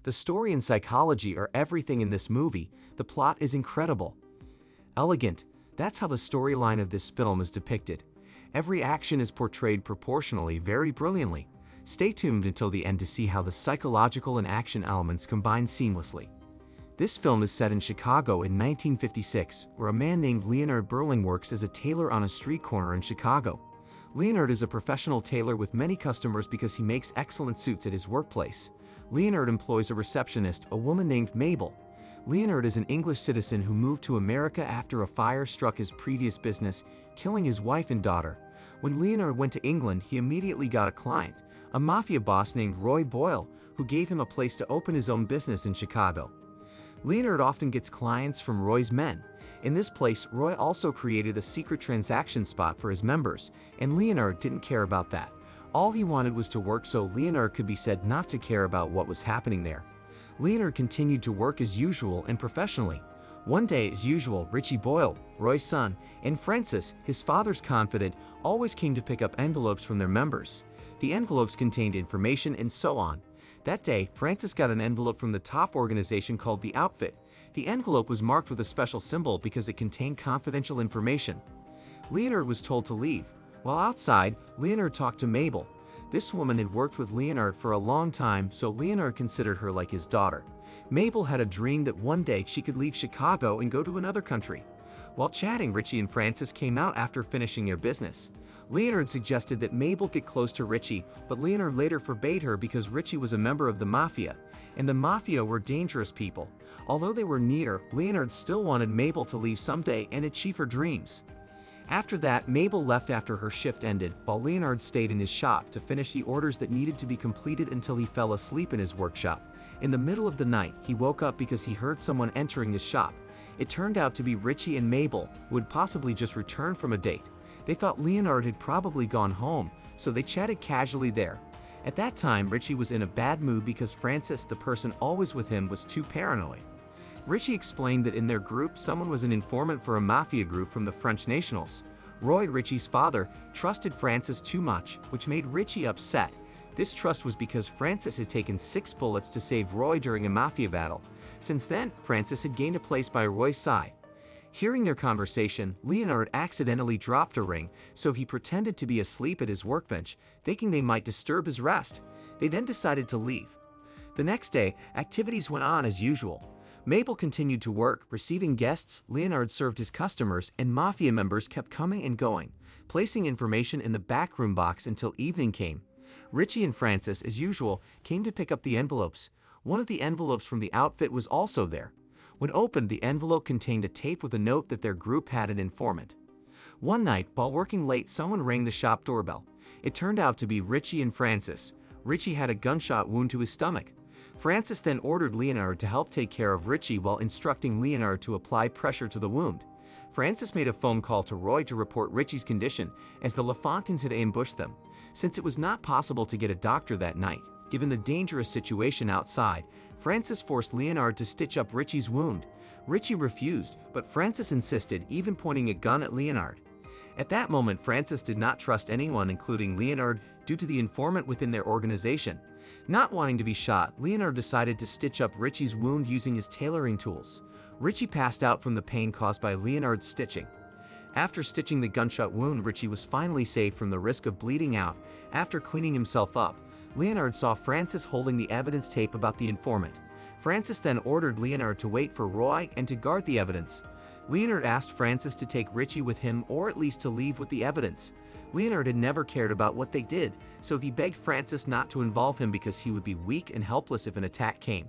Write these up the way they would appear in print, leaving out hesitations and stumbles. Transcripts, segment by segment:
The story and psychology are everything in this movie. The plot is incredible. Elegant, that's how the storyline of this film is depicted. Every action is portrayed proportionally very brilliantly. Stay tuned until the end to see how the psychological and action elements combine seamlessly. This film is set in Chicago in 1956, where a man named Leonard Berling works as a tailor on a street corner in Chicago. Leonard is a professional tailor with many customers because he makes excellent suits at his workplace. Leonard employs a receptionist, a woman named Mabel. Leonard is an English citizen who moved to America after a fire struck his previous business, killing his wife and daughter. When Leonard went to England, he immediately got a client, a mafia boss named Roy Boyle, who gave him a place to open his own business in Chicago. Leonard often gets clients from Roy's men. In this place, Roy also created a secret transaction spot for his members, and Leonard didn't care about that. All he wanted was to work, so Leonard could be said not to care about what was happening there. Leonard continued to work as usual and professionally. One day, as usual, Richie Boyle, Roy's son, and Francis, his father's confidant, always came to pick up envelopes from their members. The envelopes contained information and so on. That day, Francis got an envelope from the top organization called the Outwit. The envelope was marked with a special symbol because it contained confidential information. Leonard was told to leave. While outside, Leonard talked to Mabel. This woman had worked with Leonard for a long time, so Leonard considered her like his daughter. Mabel had a dream that one day she could leave Chicago and go to another country. While chatting, Richie and Francis came out after finishing their business. Leonard suggested that Mabel get close to Richie, but Leonard later forbade her because Richie was a member of the Mafia, and the Mafia were dangerous people. Although they were near, Leonard still wanted Mabel to leave someday and achieve her dreams. After that, Mabel left after her shift ended, while Leonard stayed in his shop to finish the orders that needed to be completed until he fell asleep in his workshop. In the middle of the night, he woke up because he heard someone entering his shop. It turned out to be Richie and Mabel, who had possibly just returned from a date. They thought Leonard had probably gone home, so they chatted casually there. At that time, Richie was in a bad mood because Francis, the person always with him, was too paranoid. Richie explained that in their group, someone was an informant for a mafia group from the French nationals. Roy, Richie's father, trusted Francis too much, which made Richie upset. This trust was because Francis had taken 6 bullets to save Roy during a mafia battle. Since then, Francis had gained a place by Roy's side. Hearing their conversation, Leonard accidentally dropped a ring, so he pretended to be asleep at his workbench, thinking they might disturb his rest. They then decided to leave. The next day, activities went on as usual. Mabel continued to work, receiving guests, Leonard served his customers, and Mafia members kept coming and going, placing information in the backroom box until evening came. Richie and Francis, as usual, came to pick up the envelopes. One of the envelopes from the outfit was also there. When opened, the envelope contained a tape with a note that their group had an informant. One night, while working late, someone rang the shop doorbell. It turned out to be Richie and Francis. Richie had a gunshot wound to his stomach. Francis then ordered Leonard to help take care of Richie while instructing Leonard to apply pressure to the wound. Francis made a phone call to Roy to report Richie's condition, as the LaFontaines had ambushed them. Since it was not possible to get a doctor that night, given the dangerous situation outside, Francis forced Leonard to stitch up Richie's wound. Richie refused, but Francis insisted, even pointing a gun at Leonard. At that moment, Francis did not trust anyone, including Leonard, due to the informant within their organization. Not wanting to be shot, Leonard decided to stitch up Richie's wound using his tailoring tools. Richie passed out from the pain caused by Leonard's stitching. After stitching the gunshot wound, Richie was finally saved from the risk of bleeding out. After cleaning himself up, Leonard saw Francis holding the evidence tape about the informant. Francis then ordered Leonard to wait for Roy and to guard the evidence. Leonard asked Francis to take Richie with him, or at least to leave with the evidence. Leonard had never cared about what they did, so he begged Francis not to involve him because he would be weak and helpless if an attack came.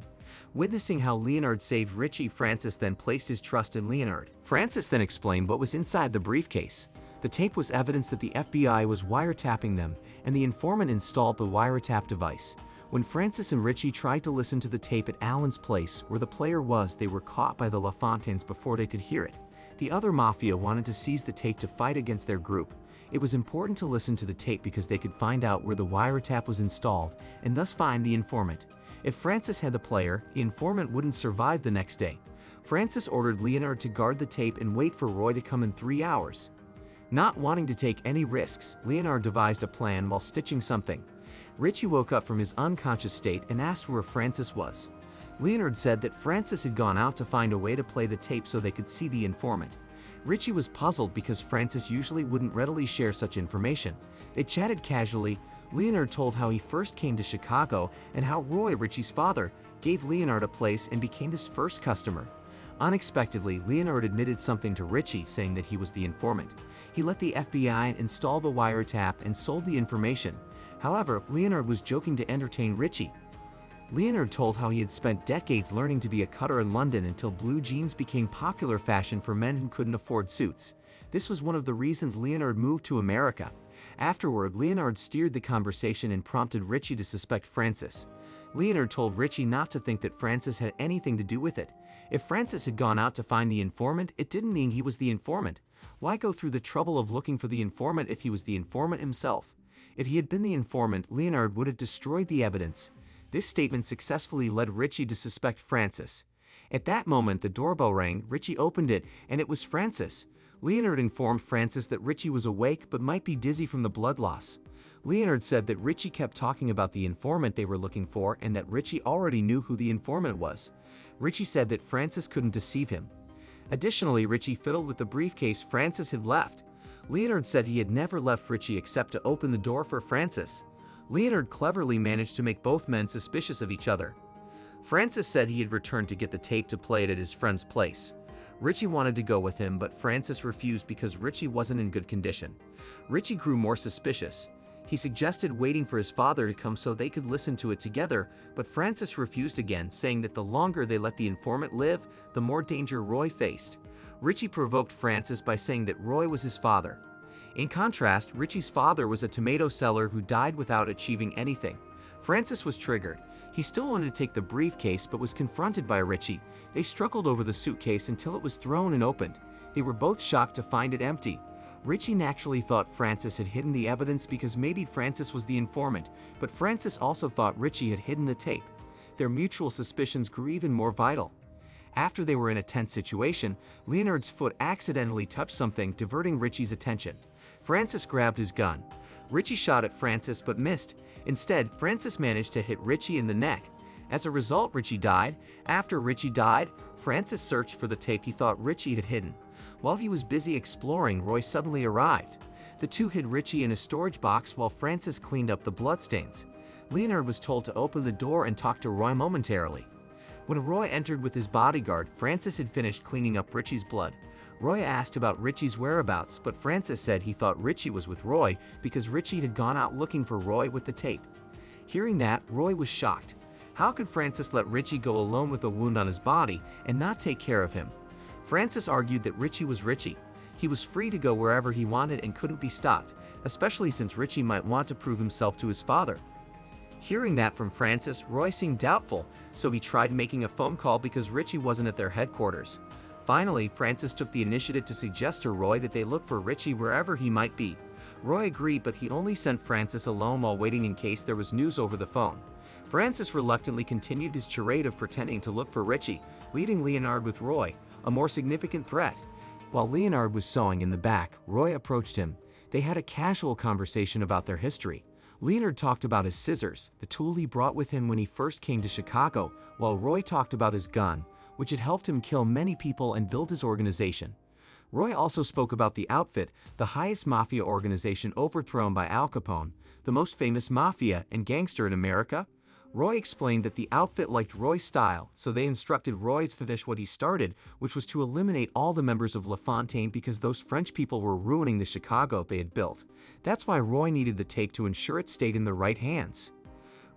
Witnessing how Leonard saved Richie, Francis then placed his trust in Leonard. Francis then explained what was inside the briefcase. The tape was evidence that the FBI was wiretapping them, and the informant installed the wiretap device. When Francis and Richie tried to listen to the tape at Alan's place, where the player was, they were caught by the LaFontaines before they could hear it. The other Mafia wanted to seize the tape to fight against their group. It was important to listen to the tape because they could find out where the wiretap was installed, and thus find the informant. If Francis had the player, the informant wouldn't survive the next day. Francis ordered Leonard to guard the tape and wait for Roy to come in 3 hours. Not wanting to take any risks, Leonard devised a plan while stitching something. Richie woke up from his unconscious state and asked where Francis was. Leonard said that Francis had gone out to find a way to play the tape so they could see the informant. Richie was puzzled because Francis usually wouldn't readily share such information. They chatted casually. Leonard told how he first came to Chicago and how Roy, Richie's father, gave Leonard a place and became his first customer. Unexpectedly, Leonard admitted something to Richie, saying that he was the informant. He let the FBI install the wiretap and sold the information. However, Leonard was joking to entertain Richie. Leonard told how he had spent decades learning to be a cutter in London until blue jeans became popular fashion for men who couldn't afford suits. This was one of the reasons Leonard moved to America. Afterward, Leonard steered the conversation and prompted Richie to suspect Francis. Leonard told Richie not to think that Francis had anything to do with it. If Francis had gone out to find the informant, it didn't mean he was the informant. Why go through the trouble of looking for the informant if he was the informant himself? If he had been the informant, Leonard would have destroyed the evidence. This statement successfully led Richie to suspect Francis. At that moment, the doorbell rang. Richie opened it, and it was Francis. Leonard informed Francis that Richie was awake but might be dizzy from the blood loss. Leonard said that Richie kept talking about the informant they were looking for and that Richie already knew who the informant was. Richie said that Francis couldn't deceive him. Additionally, Richie fiddled with the briefcase Francis had left. Leonard said he had never left Richie except to open the door for Francis. Leonard cleverly managed to make both men suspicious of each other. Francis said he had returned to get the tape to play it at his friend's place. Richie wanted to go with him, but Francis refused because Richie wasn't in good condition. Richie grew more suspicious. He suggested waiting for his father to come so they could listen to it together, but Francis refused again, saying that the longer they let the informant live, the more danger Roy faced. Richie provoked Francis by saying that Roy was his father. In contrast, Richie's father was a tomato seller who died without achieving anything. Francis was triggered. He still wanted to take the briefcase but was confronted by Richie. They struggled over the suitcase until it was thrown and opened. They were both shocked to find it empty. Richie naturally thought Francis had hidden the evidence because maybe Francis was the informant, but Francis also thought Richie had hidden the tape. Their mutual suspicions grew even more vital. After they were in a tense situation, Leonard's foot accidentally touched something, diverting Richie's attention. Francis grabbed his gun. Richie shot at Francis but missed. Instead, Francis managed to hit Richie in the neck. As a result, Richie died. After Richie died, Francis searched for the tape he thought Richie had hidden. While he was busy exploring, Roy suddenly arrived. The two hid Richie in a storage box while Francis cleaned up the bloodstains. Leonard was told to open the door and talk to Roy momentarily. When Roy entered with his bodyguard, Francis had finished cleaning up Richie's blood. Roy asked about Richie's whereabouts, but Francis said he thought Richie was with Roy because Richie had gone out looking for Roy with the tape. Hearing that, Roy was shocked. How could Francis let Richie go alone with a wound on his body and not take care of him? Francis argued that Richie was Richie. He was free to go wherever he wanted and couldn't be stopped, especially since Richie might want to prove himself to his father. Hearing that from Francis, Roy seemed doubtful, so he tried making a phone call because Richie wasn't at their headquarters. Finally, Francis took the initiative to suggest to Roy that they look for Richie wherever he might be. Roy agreed, but he only sent Francis alone while waiting in case there was news over the phone. Francis reluctantly continued his charade of pretending to look for Richie, leaving Leonard with Roy, a more significant threat. While Leonard was sewing in the back, Roy approached him. They had a casual conversation about their history. Leonard talked about his scissors, the tool he brought with him when he first came to Chicago, while Roy talked about his gun, which had helped him kill many people and build his organization. Roy also spoke about the Outfit, the highest mafia organization overthrown by Al Capone, the most famous mafia and gangster in America. Roy explained that the Outfit liked Roy's style, so they instructed Roy to finish what he started, which was to eliminate all the members of La Fontaine because those French people were ruining the Chicago they had built. That's why Roy needed the tape to ensure it stayed in the right hands.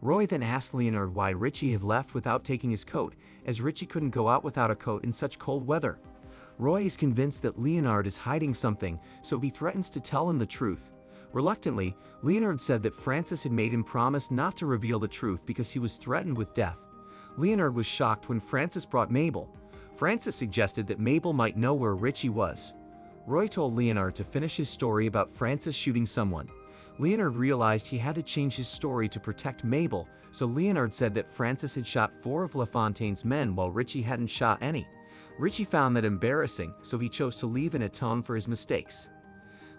Roy then asked Leonard why Richie had left without taking his coat, as Richie couldn't go out without a coat in such cold weather. Roy is convinced that Leonard is hiding something, so he threatens to tell him the truth. Reluctantly, Leonard said that Francis had made him promise not to reveal the truth because he was threatened with death. Leonard was shocked when Francis brought Mabel. Francis suggested that Mabel might know where Richie was. Roy told Leonard to finish his story about Francis shooting someone. Leonard realized he had to change his story to protect Mabel, so Leonard said that Francis had shot 4 of La Fontaine's men while Richie hadn't shot any. Richie found that embarrassing, so he chose to leave and atone for his mistakes.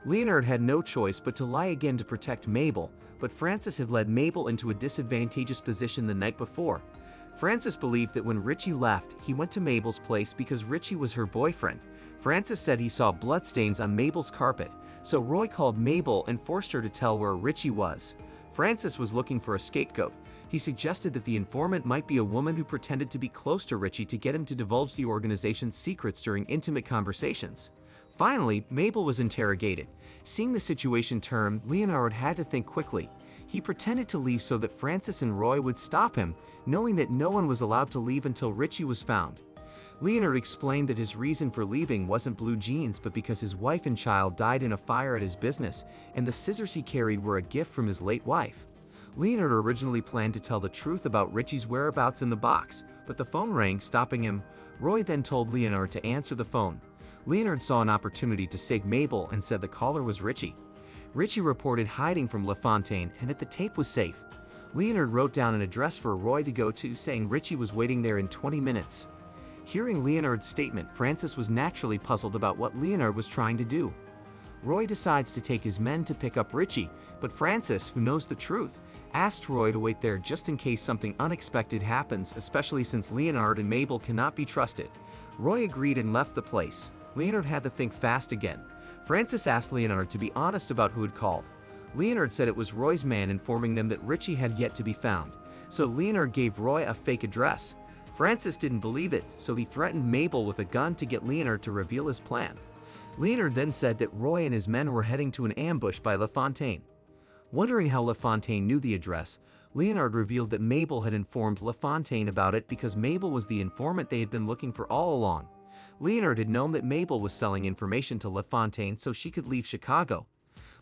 Leonard had no choice but to lie again to protect Mabel, but Francis had led Mabel into a disadvantageous position the night before. Frances believed that when Richie left, he went to Mabel's place because Richie was her boyfriend. Frances said he saw bloodstains on Mabel's carpet, so Roy called Mabel and forced her to tell where Richie was. Frances was looking for a scapegoat. He suggested that the informant might be a woman who pretended to be close to Richie to get him to divulge the organization's secrets during intimate conversations. Finally, Mabel was interrogated. Seeing the situation turn, Leonard had to think quickly. He pretended to leave so that Frances and Roy would stop him, knowing that no one was allowed to leave until Richie was found. Leonard explained that his reason for leaving wasn't blue jeans but because his wife and child died in a fire at his business, and the scissors he carried were a gift from his late wife. Leonard originally planned to tell the truth about Richie's whereabouts in the box, but the phone rang, stopping him. Roy then told Leonard to answer the phone. Leonard saw an opportunity to save Mabel and said the caller was Richie. Richie reported hiding from LaFontaine and that the tape was safe. Leonard wrote down an address for Roy to go to, saying Richie was waiting there in 20 minutes. Hearing Leonard's statement, Frances was naturally puzzled about what Leonard was trying to do. Roy decides to take his men to pick up Richie, but Frances, who knows the truth, asked Roy to wait there just in case something unexpected happens, especially since Leonard and Mabel cannot be trusted. Roy agreed and left the place. Leonard had to think fast again. Frances asked Leonard to be honest about who had called. Leonard said it was Roy's man, informing them that Richie had yet to be found. So Leonard gave Roy a fake address. Frances didn't believe it, so he threatened Mabel with a gun to get Leonard to reveal his plan. Leonard then said that Roy and his men were heading to an ambush by LaFontaine. Wondering how LaFontaine knew the address, Leonard revealed that Mabel had informed LaFontaine about it because Mabel was the informant they had been looking for all along. Leonard had known that Mabel was selling information to LaFontaine so she could leave Chicago.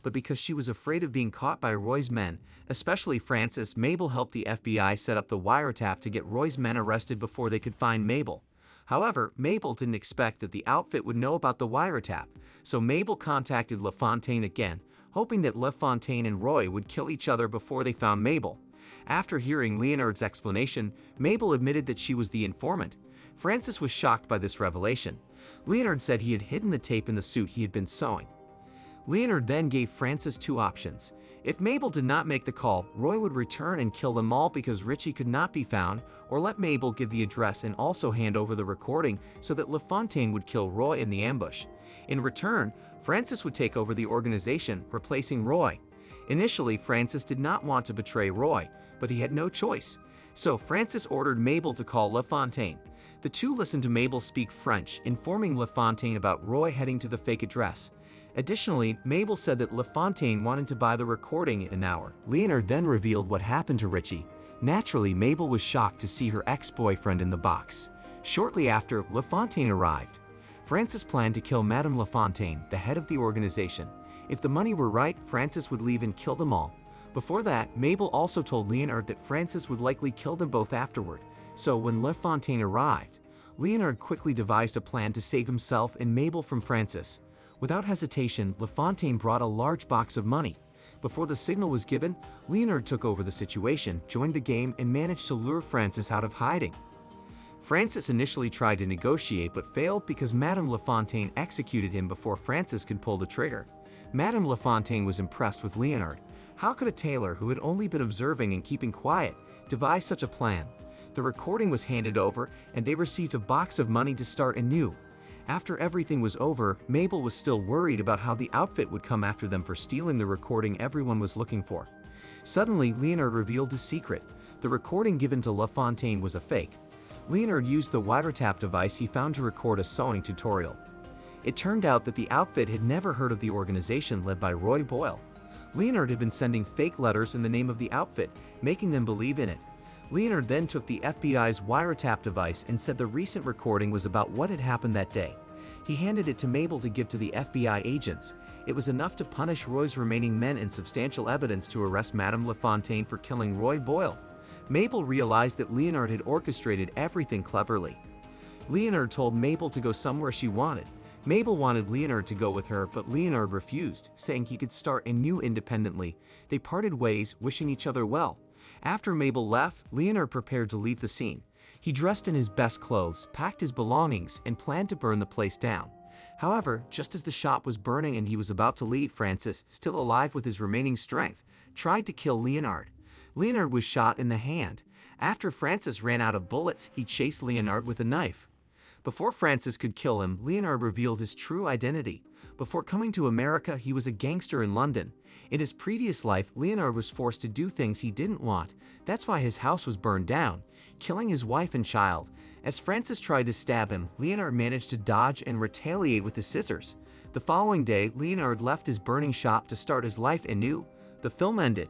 But because she was afraid of being caught by Roy's men, especially Frances, Mabel helped the FBI set up the wiretap to get Roy's men arrested before they could find Mabel. However, Mabel didn't expect that the outfit would know about the wiretap, so Mabel contacted LaFontaine again, hoping that LaFontaine and Roy would kill each other before they found Mabel. After hearing Leonard's explanation, Mabel admitted that she was the informant. Frances was shocked by this revelation. Leonard said he had hidden the tape in the suit he had been sewing. Leonard then gave Frances two options. If Mabel did not make the call, Roy would return and kill them all because Richie could not be found, or let Mabel give the address and also hand over the recording so that LaFontaine would kill Roy in the ambush. In return, Frances would take over the organization, replacing Roy. Initially, Frances did not want to betray Roy, but he had no choice. So Frances ordered Mabel to call LaFontaine. The two listened to Mabel speak French, informing LaFontaine about Roy heading to the fake address. Additionally, Mabel said that LaFontaine wanted to buy the recording in an hour. Leonard then revealed what happened to Richie. Naturally, Mabel was shocked to see her ex-boyfriend in the box. Shortly after, LaFontaine arrived. Frances planned to kill Madame LaFontaine, the head of the organization. If the money were right, Frances would leave and kill them all. Before that, Mabel also told Leonard that Frances would likely kill them both afterward. So when LaFontaine arrived, Leonard quickly devised a plan to save himself and Mabel from Frances. Without hesitation, LaFontaine brought a large box of money. Before the signal was given, Leonard took over the situation, joined the game, and managed to lure Frances out of hiding. Frances initially tried to negotiate but failed because Madame LaFontaine executed him before Frances could pull the trigger. Madame LaFontaine was impressed with Leonard. How could a tailor who had only been observing and keeping quiet devise such a plan? The recording was handed over, and they received a box of money to start anew. After everything was over, Mabel was still worried about how the outfit would come after them for stealing the recording everyone was looking for. Suddenly, Leonard revealed his secret. The recording given to LaFontaine was a fake. Leonard used the wiretap device he found to record a sewing tutorial. It turned out that the outfit had never heard of the organization led by Roy Boyle. Leonard had been sending fake letters in the name of the outfit, making them believe in it. Leonard then took the FBI's wiretap device and said the recent recording was about what had happened that day. He handed it to Mabel to give to the FBI agents. It was enough to punish Roy's remaining men and substantial evidence to arrest Madame LaFontaine for killing Roy Boyle. Mabel realized that Leonard had orchestrated everything cleverly. Leonard told Mabel to go somewhere she wanted. Mabel wanted Leonard to go with her, but Leonard refused, saying he could start anew independently. They parted ways, wishing each other well. After Mabel left, Leonard prepared to leave the scene. He dressed in his best clothes, packed his belongings, and planned to burn the place down. However, just as the shop was burning and he was about to leave, Frances, still alive with his remaining strength, tried to kill Leonard. Leonard was shot in the hand. After Francis ran out of bullets, he chased Leonard with a knife. Before Francis could kill him, Leonard revealed his true identity. Before coming to America, he was a gangster in London. In his previous life, Leonard was forced to do things he didn't want. That's why his house was burned down, killing his wife and child. As Francis tried to stab him, Leonard managed to dodge and retaliate with his scissors. The following day, Leonard left his burning shop to start his life anew. The film ended.